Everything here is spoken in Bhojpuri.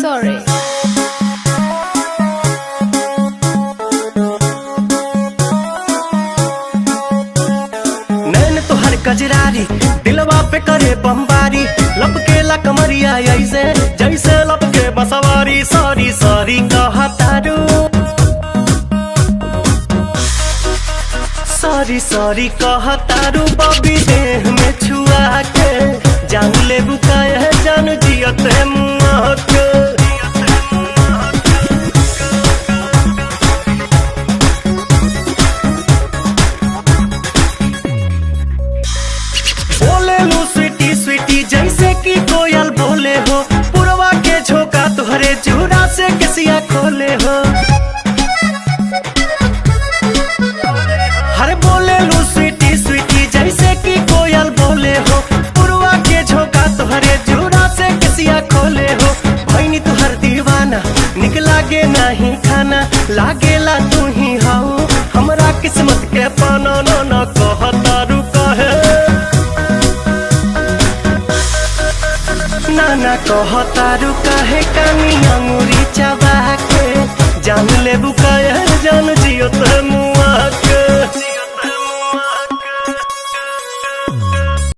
sorry. नैन तोहर कजरारी दिलवा पे करे बमबारी, लपकेला कमरिया ऐसे जैसे लपके बसवारी। सॉरी सॉरी कहतारू, सॉरी सॉरी कहतारू बबी देह में छुआ के जान ले बुकाए है जान जियते मुआ के। बोले लू स्वीटी स्वीटी जैसे कि कोयल बोले हो, पुरवा के झोंका तुहरे जूरा से किसिया खोले हो। हर बोले लू स्वीटी स्वीटी जैसे कि कोयल बोले हो, पुरवा के झोंका तुहरे जूरा से किसिया खोले हो। भैनी तुहर दीवाना निक लागे नहीं खाना, लागेला तू ही हाउ हमरा किस्मत के पाना। न कहतारू कहे नाना कहतारू काहे कानी अंगूरी चबा के जान ले बुकाया जान जियो ते मुआ के।